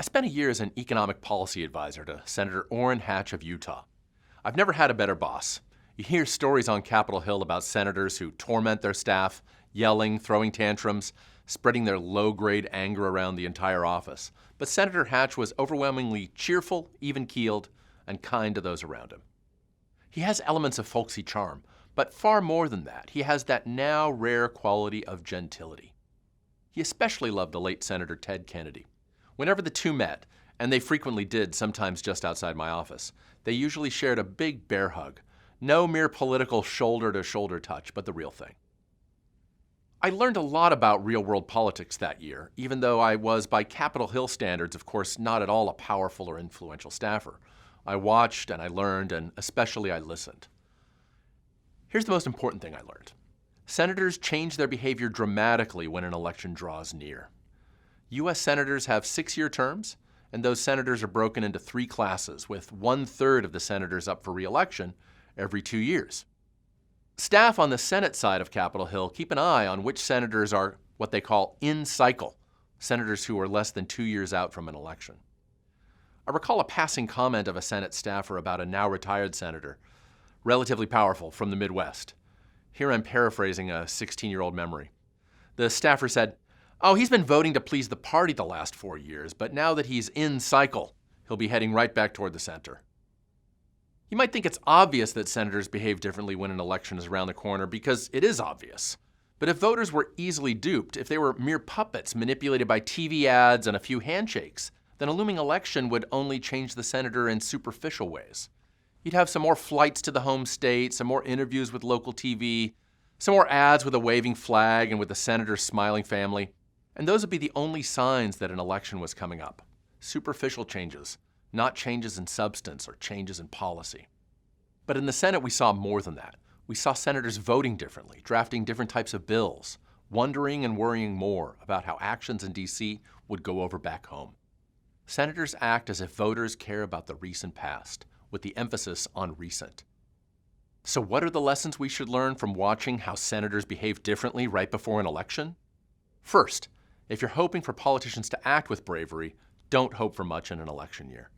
I spent a year as an economic policy advisor to Senator Orrin Hatch of Utah. I've never had a better boss. You hear stories on Capitol Hill about senators who torment their staff, yelling, throwing tantrums, spreading their low-grade anger around the entire office. But Senator Hatch was overwhelmingly cheerful, even-keeled, and kind to those around him. He has elements of folksy charm, but far more than that, he has that now rare quality of gentility. He especially loved the late Senator Ted Kennedy. Whenever the two met, and they frequently did, sometimes just outside my office, they usually shared a big bear hug. No mere political shoulder-to-shoulder touch, but the real thing. I learned a lot about real-world politics that year, even though I was, by Capitol Hill standards, of course, not at all a powerful or influential staffer. I watched and I learned, and especially I listened. Here's the most important thing I learned. Senators change their behavior dramatically when an election draws near. U.S. senators have 6-year terms, and those senators are broken into 3 classes, with 1/3 of the senators up for re-election every 2 years. Staff on the Senate side of Capitol Hill keep an eye on which senators are what they call in cycle, senators who are less than 2 years out from an election. I recall a passing comment of a Senate staffer about a now retired senator, relatively powerful, from the Midwest. Here I'm paraphrasing a 16-year-old memory. The staffer said, "Oh, he's been voting to please the party the last 4 years, but now that he's in cycle, he'll be heading right back toward the center." You might think it's obvious that senators behave differently when an election is around the corner, because it is obvious. But if voters were easily duped, if they were mere puppets manipulated by TV ads and a few handshakes, then a looming election would only change the senator in superficial ways. You'd have some more flights to the home state, some more interviews with local TV, some more ads with a waving flag and with the senator's smiling family. And those would be the only signs that an election was coming up. Superficial changes, not changes in substance or changes in policy. But in the Senate, we saw more than that. We saw senators voting differently, drafting different types of bills, wondering and worrying more about how actions in D.C. would go over back home. Senators act as if voters care about the recent past, with the emphasis on recent. So what are the lessons we should learn from watching how senators behave differently right before an election? First, if you're hoping for politicians to act with bravery, don't hope for much in an election year.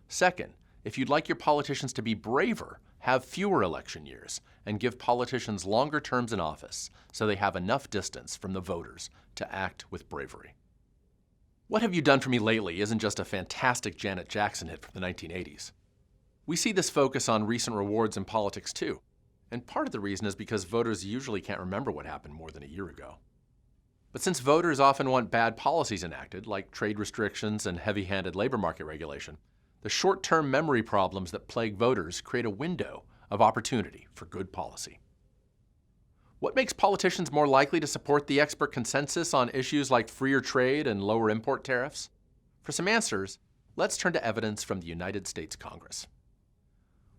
Second, if you'd like your politicians to be braver, have fewer election years and give politicians longer terms in office so they have enough distance from the voters to act with bravery. What Have You Done For Me Lately isn't just a fantastic Janet Jackson hit from the 1980s. We see this focus on recent rewards in politics too, and part of the reason is because voters usually can't remember what happened more than a year ago. But since voters often want bad policies enacted, like trade restrictions and heavy-handed labor market regulation, the short-term memory problems that plague voters create a window of opportunity for good policy. What makes politicians more likely to support the expert consensus on issues like freer trade and lower import tariffs? For some answers, let's turn to evidence from the United States Congress.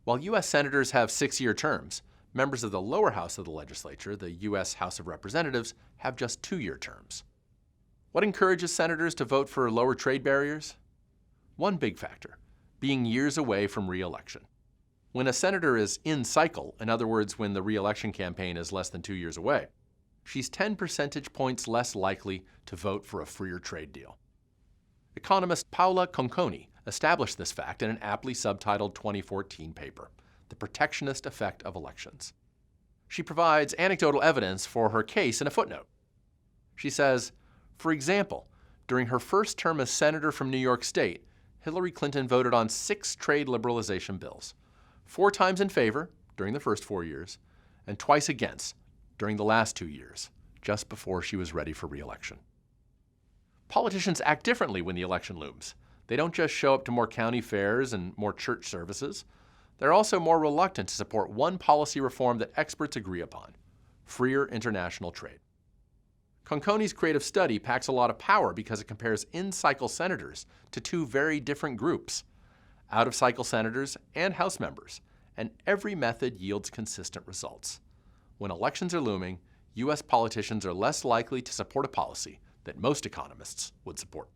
While U.S. senators have 6-year terms, members of the lower house of the legislature, the U.S. House of Representatives, have just 2-year terms. What encourages senators to vote for lower trade barriers? One big factor, being years away from re-election. When a senator is in cycle, in other words, when the re-election campaign is less than 2 years away, she's 10 percentage points less likely to vote for a freer trade deal. Economist Paula Conconi established this fact in an aptly subtitled 2014 paper, The Protectionist Effect of Elections. She provides anecdotal evidence for her case in a footnote. She says, for example, during her first term as senator from New York State, Hillary Clinton voted on 6 trade liberalization bills, 4 times in favor during the first 4 years, and twice against during the last 2 years, just before she was ready for re-election. Politicians act differently when the election looms. They don't just show up to more county fairs and more church services. They're also more reluctant to support one policy reform that experts agree upon: freer international trade. Conconi's creative study packs a lot of power because it compares in-cycle senators to 2 very different groups, out-of-cycle senators and House members, and every method yields consistent results. When elections are looming, U.S. politicians are less likely to support a policy that most economists would support.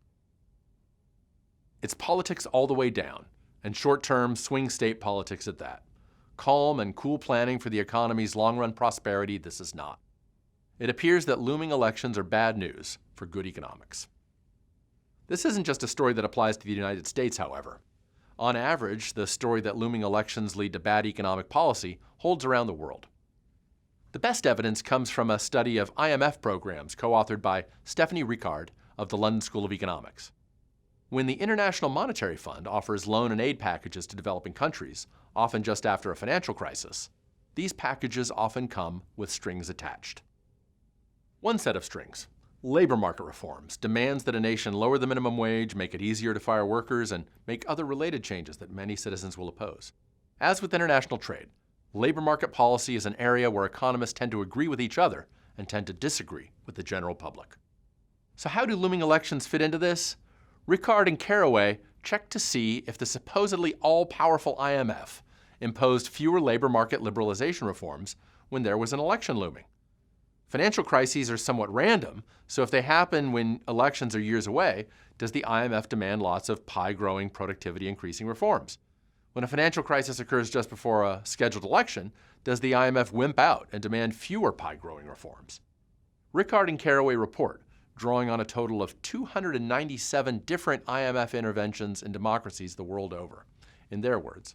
It's politics all the way down, and short-term swing state politics at that. Calm and cool planning for the economy's long-run prosperity, this is not. It appears that looming elections are bad news for good economics. This isn't just a story that applies to the United States, however. On average, the story that looming elections lead to bad economic policy holds around the world. The best evidence comes from a study of IMF programs co-authored by Stephanie Ricard of the London School of Economics. When the International Monetary Fund offers loan and aid packages to developing countries, often just after a financial crisis, these packages often come with strings attached. One set of strings: labor market reforms, demands that a nation lower the minimum wage, make it easier to fire workers, and make other related changes that many citizens will oppose. As with international trade, labor market policy is an area where economists tend to agree with each other and tend to disagree with the general public. So how do looming elections fit into this? Ricard and Caraway checked to see if the supposedly all-powerful IMF imposed fewer labor market liberalization reforms when there was an election looming. Financial crises are somewhat random, so if they happen when elections are years away, does the IMF demand lots of pie-growing, productivity-increasing reforms? When a financial crisis occurs just before a scheduled election, does the IMF wimp out and demand fewer pie-growing reforms? Ricard and Caraway report, drawing on a total of 297 different IMF interventions in democracies the world over. In their words,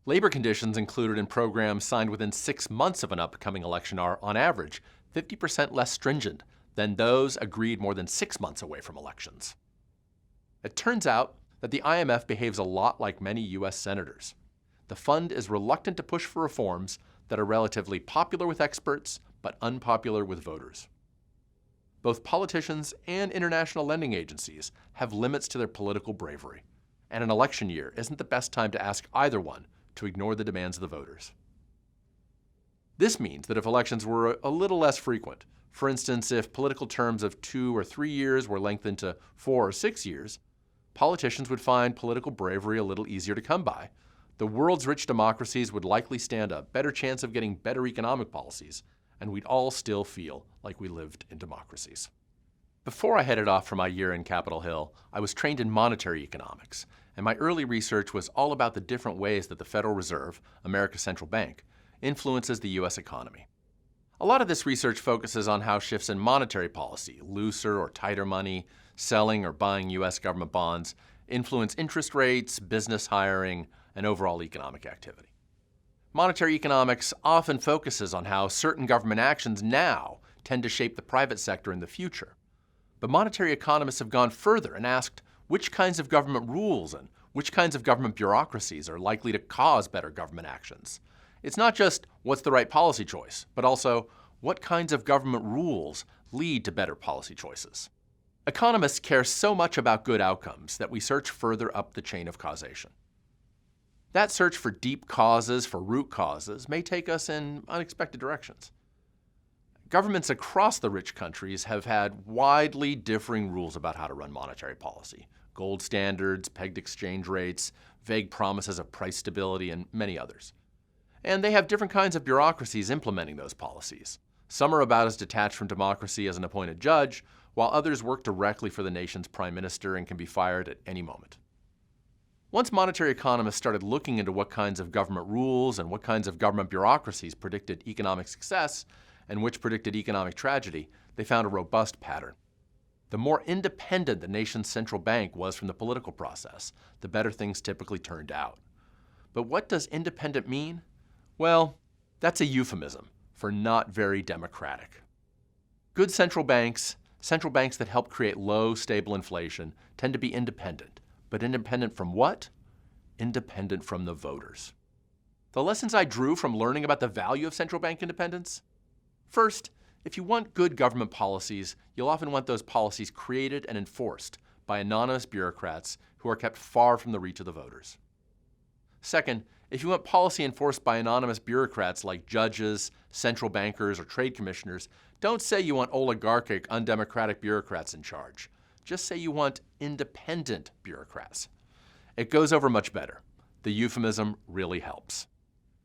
labor conditions included in programs signed within 6 months of an upcoming election are, on average, 50% less stringent than those agreed more than 6 months away from elections. It turns out that the IMF behaves a lot like many U.S. senators. The fund is reluctant to push for reforms that are relatively popular with experts but unpopular with voters. Both politicians and international lending agencies have limits to their political bravery, and an election year isn't the best time to ask either one to ignore the demands of the voters. This means that if elections were a little less frequent, for instance, if political terms of 2 or 3 years were lengthened to 4 or 6 years, politicians would find political bravery a little easier to come by. The world's rich democracies would likely stand a better chance of getting better economic policies, and we'd all still feel like we lived in democracies. Before I headed off for my year in Capitol Hill, I was trained in monetary economics, and my early research was all about the different ways that the Federal Reserve, America's central bank, influences the U.S. economy. A lot of this research focuses on how shifts in monetary policy, looser or tighter money, selling or buying U.S. government bonds, influence interest rates, business hiring, and overall economic activity. Monetary economics often focuses on how certain government actions now tend to shape the private sector in the future. But monetary economists have gone further and asked which kinds of government rules and which kinds of government bureaucracies are likely to cause better government actions. It's not just what's the right policy choice, but also what kinds of government rules lead to better policy choices. Economists care so much about good outcomes that we search further up the chain of causation. That search for deep causes, for root causes, may take us in unexpected directions. Governments across the rich countries have had widely differing rules about how to run monetary policy. Gold standards, pegged exchange rates, vague promises of price stability, and many others. And they have different kinds of bureaucracies implementing those policies. Some are about as detached from democracy as an appointed judge, while others work directly for the nation's prime minister and can be fired at any moment. Once monetary economists started looking into what kinds of government rules and what kinds of government bureaucracies predicted economic success and which predicted economic tragedy, they found a robust pattern. The more independent the nation's central bank was from the political process, the better things typically turned out. But what does independent mean? Well, that's a euphemism for not very democratic. Good central banks that help create low, stable inflation, tend to be independent. But independent from what? Independent from the voters. The lessons I drew from learning about the value of central bank independence? First, if you want good government policies, you'll often want those policies created and enforced by anonymous bureaucrats who are kept far from the reach of the voters. Second, if you want policy enforced by anonymous bureaucrats like judges, central bankers, or trade commissioners, don't say you want oligarchic, undemocratic bureaucrats in charge. Just say you want independent bureaucrats. It goes over much better. The euphemism really helps.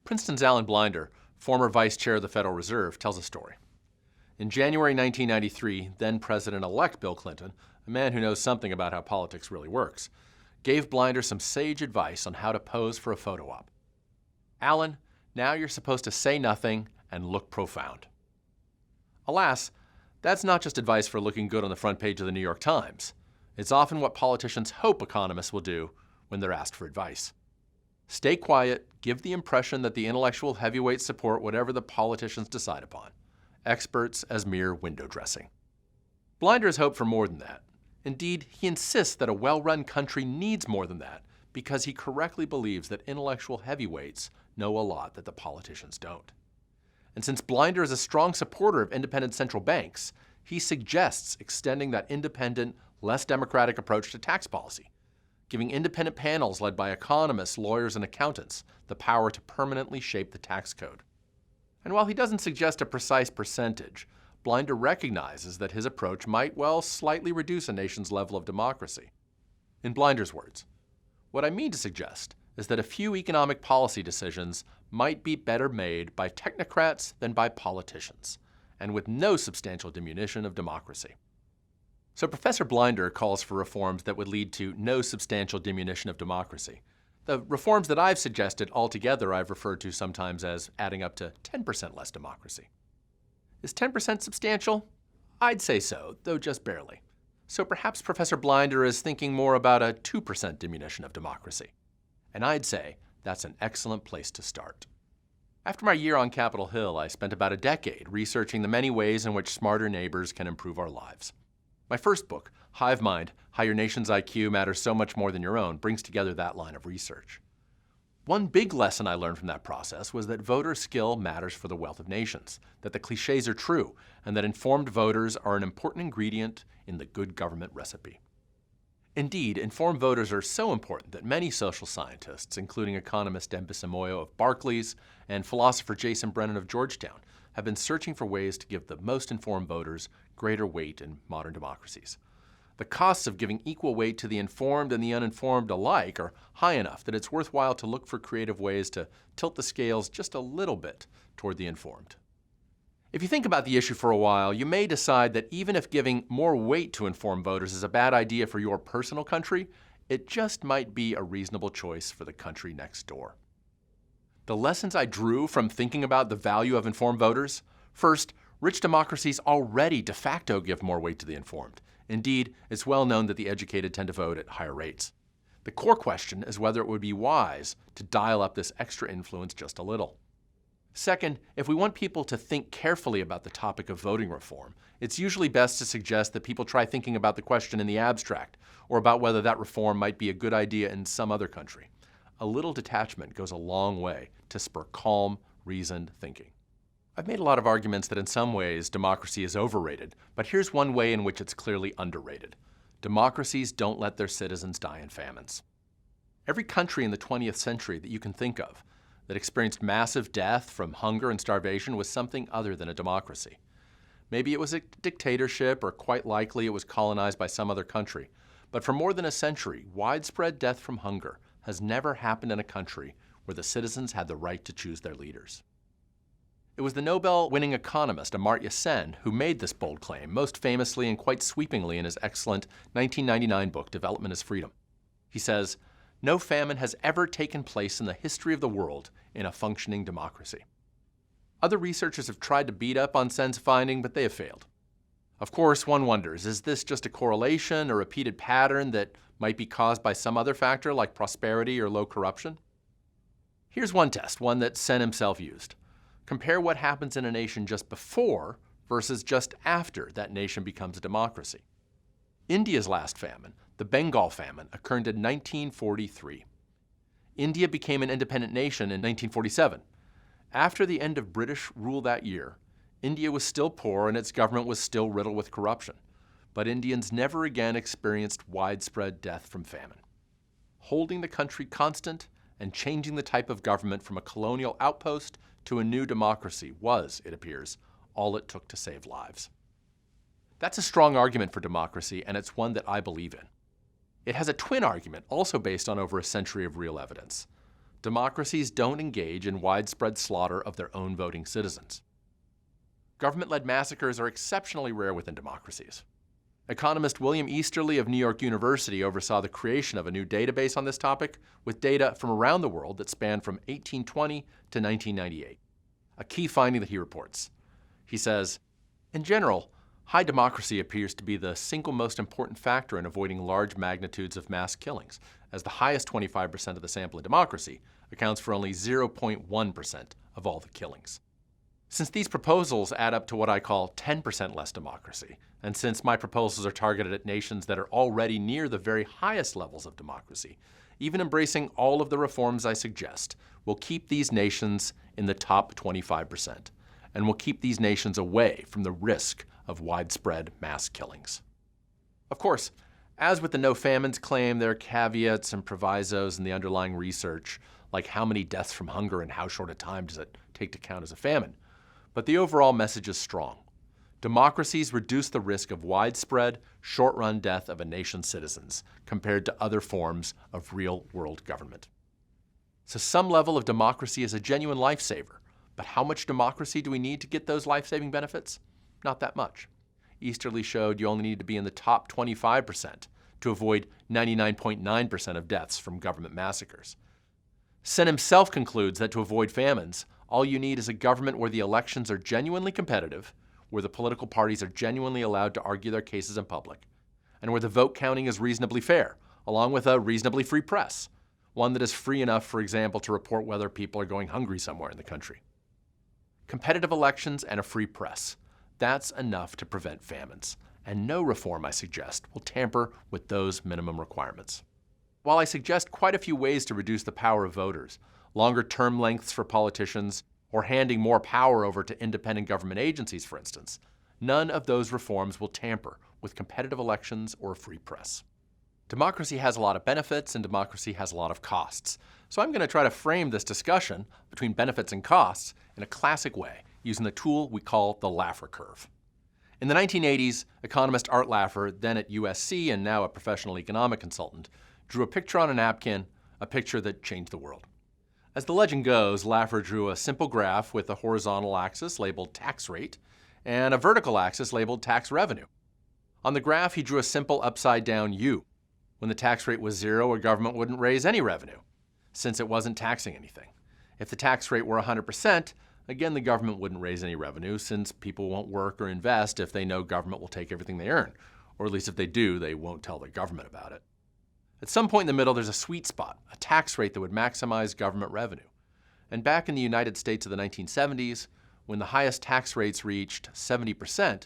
Princeton's Alan Blinder, former vice chair of the Federal Reserve, tells a story. In January 1993, then-President-elect Bill Clinton, a man who knows something about how politics really works, gave Blinder some sage advice on how to pose for a photo op. Alan, now you're supposed to say nothing and look profound. Alas, that's not just advice for looking good on the front page of the New York Times. It's often what politicians hope economists will do when they're asked for advice. Stay quiet, give the impression that the intellectual heavyweights support whatever the politicians decide upon. Experts as mere window dressing. Blinder has hoped for more than that. Indeed, he insists that a well-run country needs more than that because he correctly believes that intellectual heavyweights know a lot that the politicians don't. And since Blinder is a strong supporter of independent central banks, he suggests extending that independent, less democratic approach to tax policy, giving independent panels led by economists, lawyers, and accountants the power to permanently shape the tax code. And while he doesn't suggest a precise percentage, Blinder recognizes that his approach might, well, slightly reduce a nation's level of democracy. In Blinder's words, "What I mean to suggest is that a few economic policy decisions might be better made by technocrats than by politicians, and with no substantial diminution of democracy." So Professor Blinder calls for reforms that would lead to no substantial diminution of democracy. The reforms that I've suggested altogether I've referred to sometimes as adding up to 10% less democracy. Is 10% substantial? I'd say so, though just barely. So perhaps Professor Blinder is thinking more about a 2% diminution of democracy. And I'd say that's an excellent place to start. After my year on Capitol Hill, I spent about a decade researching the many ways in which smarter neighbors can improve our lives. My first book, Hive Mind: How Your Nation's IQ Matters So Much More Than Your Own, brings together that line of research. One big lesson I learned from that process was that voter skill matters for the wealth of nations, that the cliches are true, and that informed voters are an important ingredient in the good government recipe. Indeed, informed voters are so important that many social scientists, including economist Deb Simoyo of Barclays and philosopher Jason Brennan of Georgetown, have been searching for ways to give the most informed voters greater weight in modern democracies. The costs of giving equal weight to the informed and the uninformed alike are high enough that it's worthwhile to look for creative ways to tilt the scales just a little bit toward the informed. If you think about the issue for a while, you may decide that even if giving more weight to informed voters is a bad idea for your personal country, it just might be a reasonable choice for the country next door. The lessons I drew from thinking about the value of informed voters: first, rich democracies already de facto give more weight to the informed. Indeed, it's well known that the educated tend to vote at higher rates. The core question is whether it would be wise to dial up this extra influence just a little. Second, if we want people to think carefully about the topic of voting reform, it's usually best to suggest that people try thinking about the question in the abstract, or about whether that reform might be a good idea in some other country. A little detachment goes a long way to spur calm, reasoned thinking. I've made a lot of arguments that in some ways democracy is overrated, but here's one way in which it's clearly underrated. Democracies don't let their citizens die in famines. Every country in the 20th century that you can think of that experienced massive death from hunger and starvation was something other than a democracy. Maybe it was a dictatorship, or quite likely it was colonized by some other country. But for more than a century, widespread death from hunger has never happened in a country where the citizens had the right to choose their leaders. It was the Nobel-winning economist Amartya Sen who made this bold claim, most famously and quite sweepingly in his excellent 1999 book, Development is Freedom. He says, "No famine has ever taken place in the history of the world in a functioning democracy." Other researchers have tried to beat up on Sen's finding, but they have failed. Of course, one wonders, is this just a correlation, a repeated pattern that might be caused by some other factor like prosperity or low corruption? Here's one test, one that Sen himself used. Compare what happens in a nation just before versus just after that nation becomes a democracy. India's last famine, the Bengal famine, occurred in 1943. India became an independent nation in 1947. After the end of British rule that year, India was still poor and its government was still riddled with corruption. But Indians never again experienced widespread death from famine. Holding the country constant and changing the type of government from a colonial outpost to a new democracy was, it appears, all it took to save lives. That's a strong argument for democracy, and it's one that I believe in. It has a twin argument, also based on over a century of real evidence. Democracies don't engage in widespread slaughter of their own voting citizens. Government-led massacres are exceptionally rare within democracies. Economist William Easterly of New York University oversaw the creation of a new database on this topic with data from around the world that spanned from 1820 to 1998. A key finding that he reports. He says, "In general, High democracy appears to be the single most important factor in avoiding large magnitudes of mass killings, as the highest 25% of the sample in democracy accounts for only 0.1% of all the killings. Since these proposals add up to what I call 10% less democracy, and since my proposals are targeted at nations that are already near the very highest levels of democracy, even embracing all of the reforms I suggest will keep these nations in the top 25%, and will keep these nations away from the risk of widespread mass killings. Of course, as with the no famines claim, there are caveats and provisos in the underlying research, like how many deaths from hunger and how short a time does it take to count as a famine. But the overall message is strong. Democracies reduce the risk of widespread, short-run death of a nation's citizens compared to other forms of real-world government. So some level of democracy is a genuine lifesaver, but how much democracy do we need to get those life-saving benefits? Not that much. Easterly showed you only need to be in the top 25% to avoid 99.9% of deaths from government massacres. Sen himself concludes that to avoid famines, all you need is a government where the elections are genuinely competitive, where the political parties are genuinely allowed to argue their cases in public, and where the vote counting is reasonably fair, along with a reasonably free press, one that is free enough, for example, to report whether people are going hungry somewhere in the country. Competitive elections and a free press. That's enough to prevent famines, and no reform I suggest will tamper with those minimum requirements. While I suggest quite a few ways to reduce the power of voters, longer term lengths for politicians, or handing more power over to independent government agencies, for instance, none of those reforms will tamper with competitive elections or a free press. Democracy has a lot of benefits and democracy has a lot of costs. So I'm going to try to frame this discussion between benefits and costs in a classic way, using the tool we call the Laffer Curve. In the 1980s, economist Art Laffer, then at USC and now a professional economic consultant, drew a picture on a napkin, a picture that changed the world. As the legend goes, Laffer drew a simple graph with a horizontal axis labeled tax rate and a vertical axis labeled tax revenue. On the graph, he drew a simple upside-down U. When the tax rate was 0, a government wouldn't raise any revenue, since it wasn't taxing anything. If the tax rate were 100%, again, the government wouldn't raise any revenue, since people won't work or invest if they know government will take everything they earn, or at least if they do, they won't tell the government about it. At some point in the middle, there's a sweet spot, a tax rate that would maximize government revenue. And back in the United States of the 1970s, when the highest tax rates reached 70%,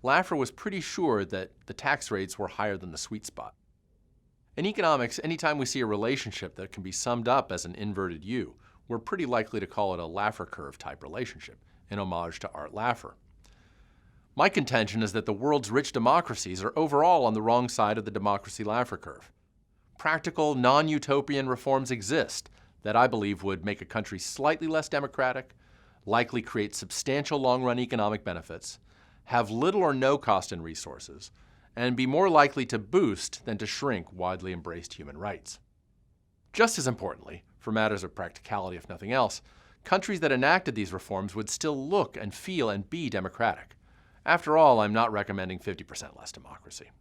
Laffer was pretty sure that the tax rates were higher than the sweet spot. In economics, anytime we see a relationship that can be summed up as an inverted U, we're pretty likely to call it a Laffer Curve type relationship, in homage to Art Laffer. My contention is that the world's rich democracies are overall on the wrong side of the democracy Laffer Curve. Practical, non-utopian reforms exist that I believe would make a country slightly less democratic, likely create substantial long-run economic benefits, have little or no cost in resources, and be more likely to boost than to shrink widely embraced human rights. Just as importantly, for matters of practicality if nothing else, countries that enacted these reforms would still look and feel and be democratic. After all, I'm not recommending 50% less democracy.